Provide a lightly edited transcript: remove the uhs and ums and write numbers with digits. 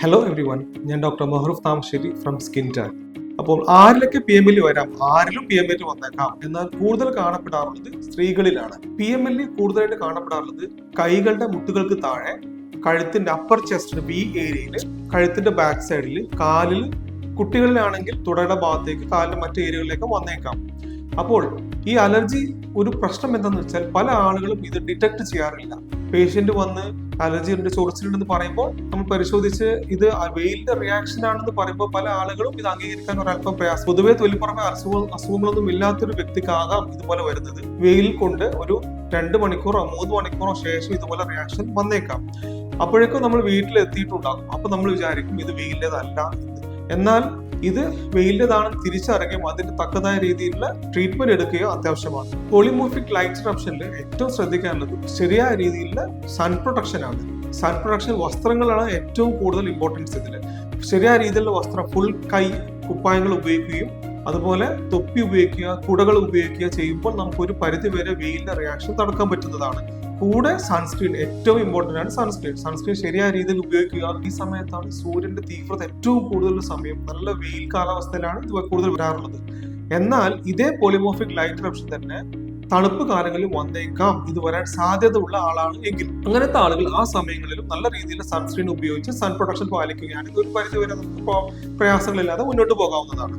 Hello every one, ഞാൻ doctor Mahroof Thamassery from skin tan. അപ്പോൾ ആരിലൊക്കെ PML വരാം, ആരിലും PML വന്നേക്കാം. എന്നാൽ കൂടുതൽ കാണപ്പെടാറുള്ളത് സ്ത്രീകളിലാണ്. PML കൂടുതലായിട്ട് കാണപ്പെടാറുള്ളത് കൈകളുടെ മുട്ടുകൾക്ക് താഴെ, കഴുത്തിന്റെ അപ്പർ ചെസ്റ്റ് V ഏരിയയിൽ, കഴുത്തിന്റെ ബാക്ക് സൈഡിൽ, കാലിൽ, കുട്ടികളിലാണെങ്കിൽ തുടയുടെ ഭാഗത്തേക്ക്, കാലിന്റെ മറ്റു ഏരിയകളിലേക്ക് വന്നേക്കാം. അപ്പോൾ ഈ അലർജി ഒരു പ്രശ്നം എന്താണെന്ന് വെച്ചാൽ പല ആളുകളും ഇത് ഡിറ്റക്ട് ചെയ്യാറില്ല. പേഷ്യന്റ് വന്ന് അലർജിയുടെ ചൊറിച്ചിലുണ്ടെന്ന് പറയുമ്പോൾ നമ്മൾ പരിശോധിച്ച് ഇത് വെയിലിന്റെ റിയാക്ഷൻ ആണെന്ന് പറയുമ്പോൾ പല ആളുകളും ഇത് അംഗീകരിക്കാൻ ഒരല്പം പ്രയാസം. പൊതുവെ തൊലിപ്പുറമെ അസുഖങ്ങളൊന്നും ഇല്ലാത്തൊരു വ്യക്തിക്കാകാം ഇതുപോലെ വരുന്നത്. വെയിൽ കൊണ്ട് ഒരു 2 മണിക്കൂറോ 3 മണിക്കൂറോ ശേഷം ഇതുപോലെ റിയാക്ഷൻ വന്നേക്കാം. അപ്പോഴേക്കും നമ്മൾ വീട്ടിലെത്തിയിട്ടുണ്ടാകും. അപ്പൊ നമ്മൾ വിചാരിക്കും ഇത് വെയിലിൻ്റെതല്ല എന്ന്. എന്നാൽ ഇത് വെയിലിൻ്റെതാണെന്ന് തിരിച്ചറിയുകയും അതിന് തക്കതായ രീതിയിലുള്ള ട്രീറ്റ്മെന്റ് എടുക്കുകയോ അത്യാവശ്യമാണ്. പോളിമോർഫിക് ലൈറ്റ് ഇറപ്ഷനിൽ ഏറ്റവും ശ്രദ്ധിക്കാനുള്ളത് ശരിയായ രീതിയിലുള്ള സൺ പ്രൊട്ടക്ഷൻ ആണ്. സൺ പ്രൊട്ടക്ഷൻ വസ്ത്രങ്ങളാണ് ഏറ്റവും കൂടുതൽ ഇമ്പോർട്ടൻസ് ഇതിൽ. ശരിയായ രീതിയിലുള്ള വസ്ത്രം, ഫുൾ കൈ കുപ്പായങ്ങൾ ഉപയോഗിക്കുകയും അതുപോലെ തൊപ്പി ഉപയോഗിക്കുക, കുടകൾ ഉപയോഗിക്കുക ചെയ്യുമ്പോൾ നമുക്ക് ഒരു പരിധി വരെ വെയിലിന്റെ റിയാക്ഷൻ തടുക്കാൻ പറ്റുന്നതാണ്. കൂടെ സൺസ്ക്രീൻ ഏറ്റവും ഇമ്പോർട്ടന്റ് ആണ്. സൺസ്ക്രീൻ ശരിയായ രീതിയിൽ ഉപയോഗിക്കുക. ഈ സമയത്താണ് സൂര്യന്റെ തീവ്രത ഏറ്റവും കൂടുതൽ സമയം. നല്ല വെയിൽ കാലാവസ്ഥയിലാണ് ഇത് കൂടുതൽ വരാറുള്ളത്. എന്നാൽ ഇതേ പോളിമോർഫിക് ലൈറ്റ് ഇറപ്ഷൻ തന്നെ തണുപ്പ് കാലങ്ങളിൽ വന്നേക്കാം ഇത് വരാൻ സാധ്യത ഉള്ള ആളാണ് എങ്കിൽ, അങ്ങനത്തെ ആളുകൾ ആ സമയങ്ങളിലും നല്ല രീതിയിൽ സൺസ്ക്രീൻ ഉപയോഗിച്ച് സൺ പ്രൊട്ടക്ഷൻ പാലിക്കുകയാണെങ്കിൽ ഒരു പരിധി വരെ നമുക്ക് പ്രയാസങ്ങളില്ലാതെ മുന്നോട്ട് പോകാവുന്നതാണ്.